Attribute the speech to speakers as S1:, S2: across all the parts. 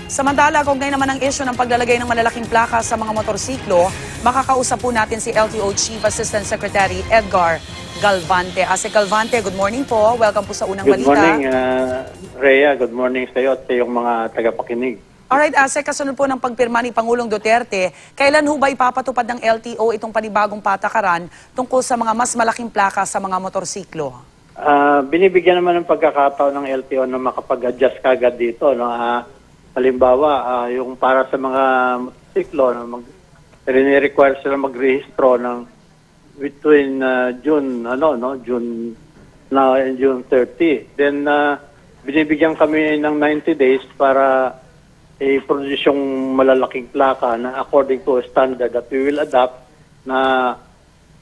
S1: Samantala, kung ngayon naman ang issue ng paglalagay ng malalaking plaka sa mga motorsiklo, makakausap po natin si LTO Chief Assistant Secretary Edgar Galvante. Ase Galvante, good morning po. Welcome po sa Unang Balita.
S2: Good morning, Rhea. Good morning sa iyo at sa iyong mga tagapakinig.
S1: Alright, Ase, kasunod po ng pagpirma ni Pangulong Duterte, kailan ho ba ipapatupad ng LTO itong panibagong patakaran tungkol sa mga mas malaking plaka sa mga motorsiklo?
S2: Binibigyan naman ng pagkakataon ng LTO na makapag-adjust kagad dito. No? Halimbawa, yung para sa mga motorsiklo, rini-require sila magrehistro ng between June 30. Then binibigyan kami ng 90 days para i-produce yung malalaking plaka na according to a standard that we will adopt na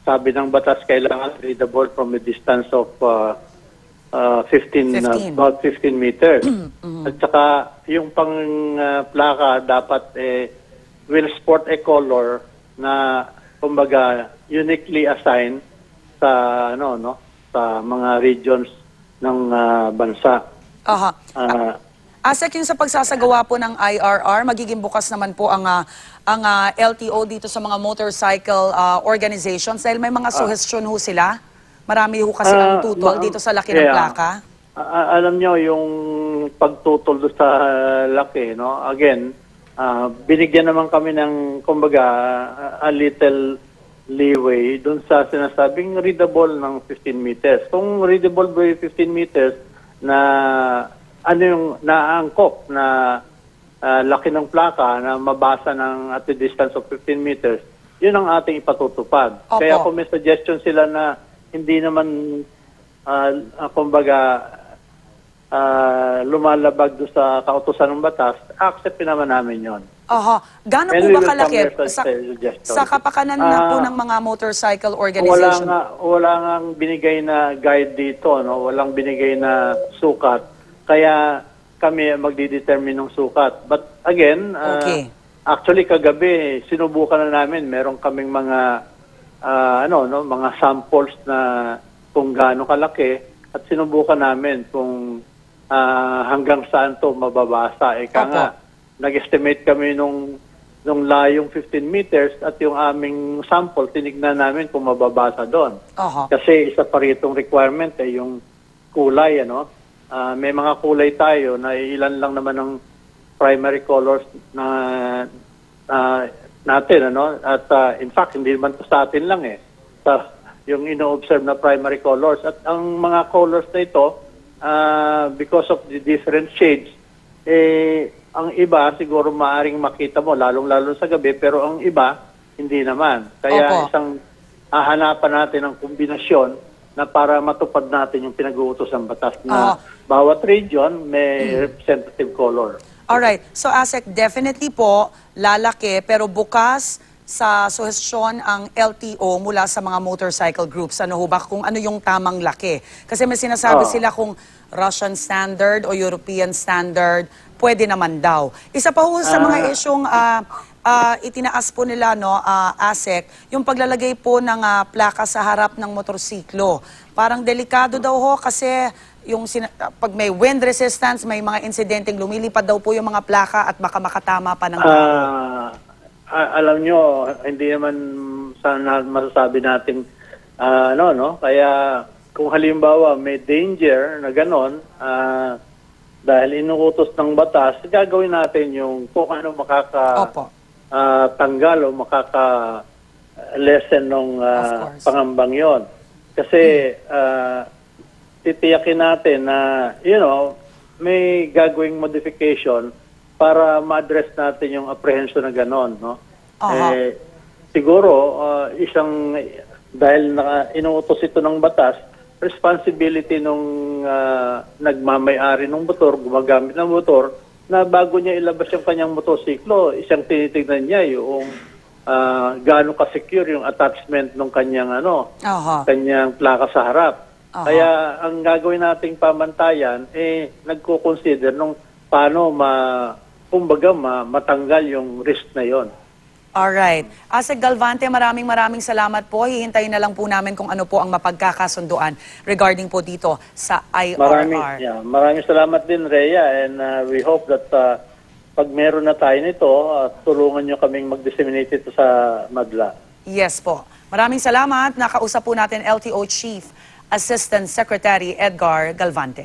S2: sabi ng batas kailangan readable from a distance of about 15 meters. At saka yung pang plaka dapat will sport a color na kumbaga uniquely assigned sa sa mga regions ng bansa.
S1: Aha. Asek, yung sa pagsasagawa po ng IRR, magiging bukas naman po ang LTO dito sa mga motorcycle organizations dahil may mga suggestion ho sila. Marami ho kasi ang tutol dito sa laki ng plaka.
S2: Alam nyo, yung pagtutol sa laki, no? Again, binigyan naman kami ng, kumbaga, a little leeway dun sa sinasabing readable ng 15 meters. Kung readable by 15 meters na ano yung naangkop na laki ng plaka na mabasa ng at a distance of 15 meters, yun ang ating ipatutupad.
S1: Opo.
S2: Kaya kung may suggestion sila na hindi naman kumbaga lumalabag do sa kautusan ng batas, acceptin naman namin yon.
S1: Aha. Gaano po ba kalaki sa kapakanan na po ng mga motorcycle organization?
S2: Wala nga binigay na guide dito, no? Walang binigay na sukat. Kaya kami magdidetermine ng sukat. But again, actually kagabi sinubukan na namin, meron kaming mga mga samples na kung gaano kalaki at sinubukan namin kung hanggang saan to mababasa. Eka nga, nag-estimate kami nung layong 15 meters at yung aming sample, tinignan namin kung mababasa doon. Kasi isa pa ritong requirement yung kulay, may mga kulay tayo na ilan lang naman ng primary colors na natin, at in fact hindi naman to sa atin lang yung ino-observe na primary colors at ang mga colors na ito because of the different shades ang iba siguro maaring makita mo lalong-lalo sa gabi pero ang iba hindi naman kaya isang hahanapan natin ng kombinasyon na para matupad natin yung pinag-uutos ng batas na bawat region may representative color.
S1: Alright. So, Asek, definitely po, lalaki, pero bukas sa suhestyon ang LTO mula sa mga motorcycle groups. Ano ho ba? Kung ano yung tamang laki. Kasi may sinasabi sila kung Russian standard o European standard, pwede naman daw. Isa pa ho sa mga isyong itinaas po nila, Asek, yung paglalagay po ng plaka sa harap ng motorsiklo. Parang delikado daw ho kasi pag may wind resistance, may mga insidenteng lumilipad daw po yung mga plaka at baka makatama pa ng tao.
S2: Alam nyo, hindi naman sana masasabi natin kaya kung halimbawa may danger na ganon, dahil inuutos ng batas, gagawin natin yung kung ano tanggal o makaka-lessen ng pangambang yon. Kasi titiyakin natin na, may gagawing modification para ma-address natin yung apprehension na gano'n, siguro, dahil inuutos ito ng batas, responsibility nung nagmamay-ari ng motor, gumagamit ng motor, na bago niya ilabas yung kanyang motosiklo, isang tinitignan niya yung gaano ka-secure yung attachment ng kanyang kanyang plaka sa harap. Kaya ang gagawin nating pamantayan nagko-consider nung paano matanggal yung risk na yon.
S1: Alright. Asek Galvante, maraming salamat po. Hihintayin na lang po namin kung ano po ang mapagkakasunduan regarding po dito sa IRR.
S2: Maraming salamat din, Rhea, and we hope that pag meron na tayo nito, tulungan nyo kaming mag-disseminate ito sa madla.
S1: Yes po. Maraming salamat. Nakausap po natin LTO Chief Assistant Secretary Edgar Galvante.